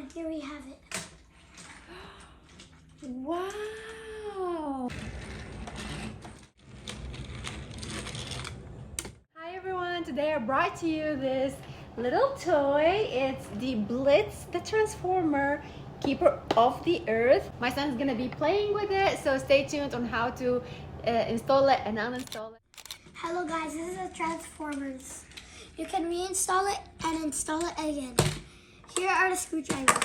And here we have it. Wow! Hi everyone! Today I brought to you this little toy. It's the Blitz the Transformer Keeper of the Earth. My son's gonna be playing with it, so stay tuned on how to install it and uninstall it. Hello guys, this is the Transformers. You can reinstall it and install it again. Here are the screwdrivers.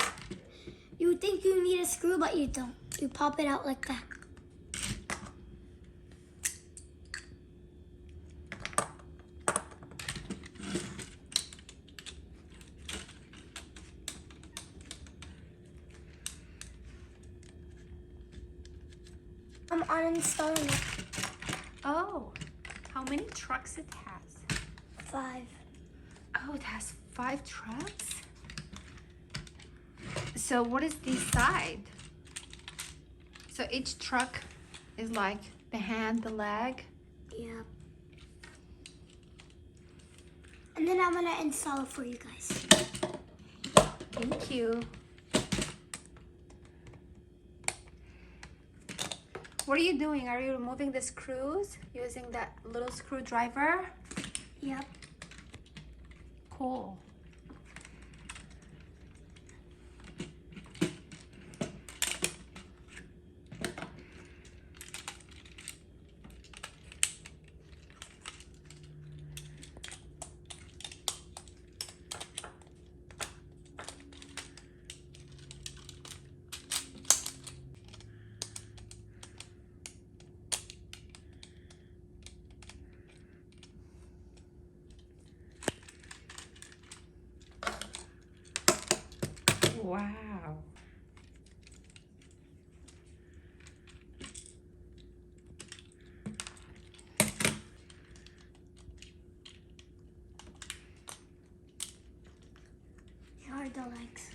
You would think you need a screw, but you don't. You pop it out like that. I'm uninstalling it. Oh, how many trucks it has? 5. Oh, it has 5 trucks? So what is the side? So each truck is like the hand, the leg. Yep. And then I'm gonna install it for you guys. Thank you. What are you doing? Are you removing the screws using that little screwdriver? Yep. Cool. Wow. Here are the legs.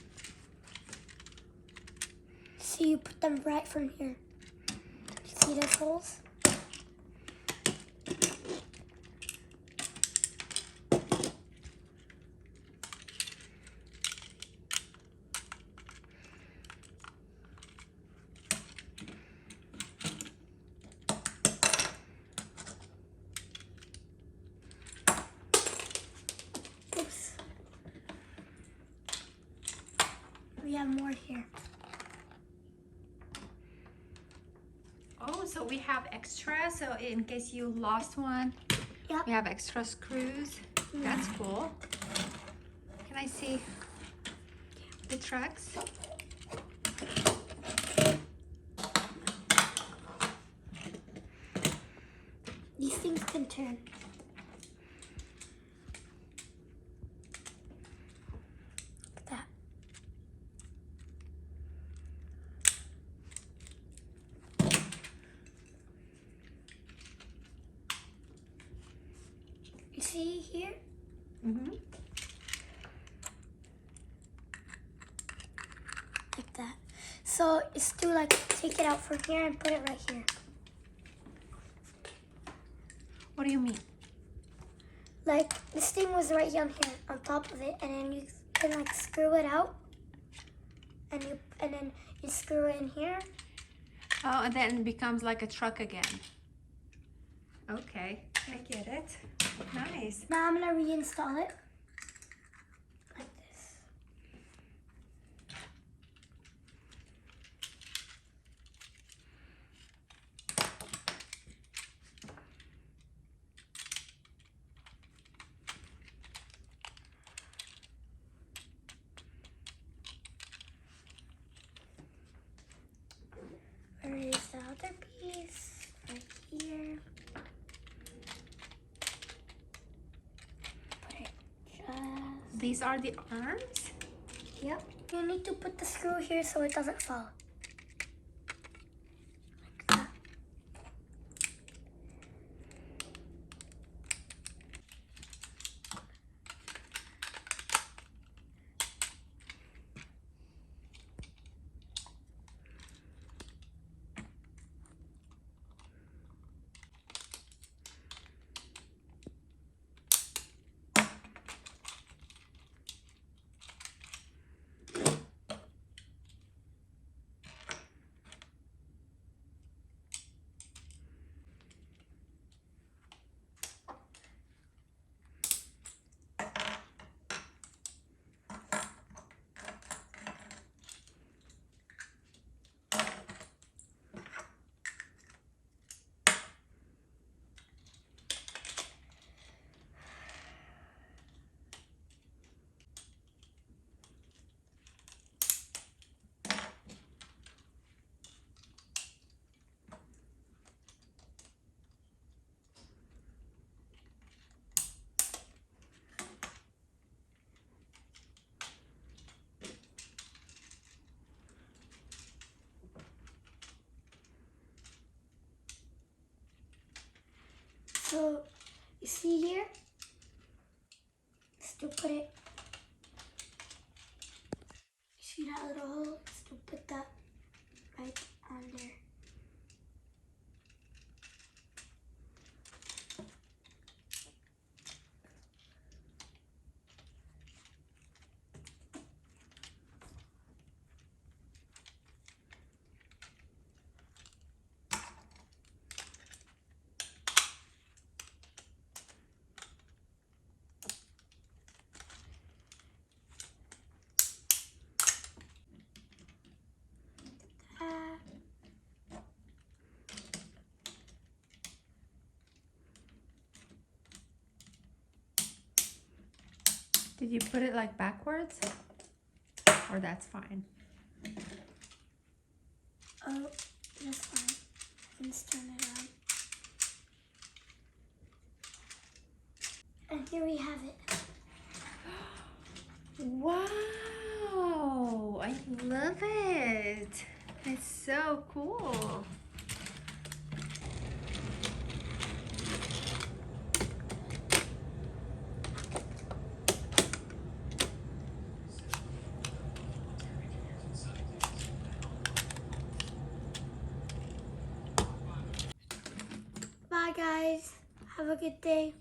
See, you put them right from here. See those holes? Oops. We have more here. Oh, so we have extra, so in case you lost one, Yep. we have extra screws. That's cool. Can I see the trucks? These things can turn. Look at that. You see here? Mm-hmm. Like that. So it's to like take it out from here and put it right here. What do you mean? Like this thing was right down here on top of it, and then you can like screw it out, and then you screw it in here. Oh, and then it becomes like a truck again. Okay, I get it. Nice. Now I'm gonna reinstall it like this. Where is the other piece? Right here. Put it just. These are the arms? Yep. You need to put the screw here so it doesn't fall. Like that. put it. See that little hole? So put that right on there. Did you put it like backwards? Or that's fine? Oh, that's fine. Let's turn it around. And here we have it. Wow, I love it. It's so cool. Bye guys. Have a good day.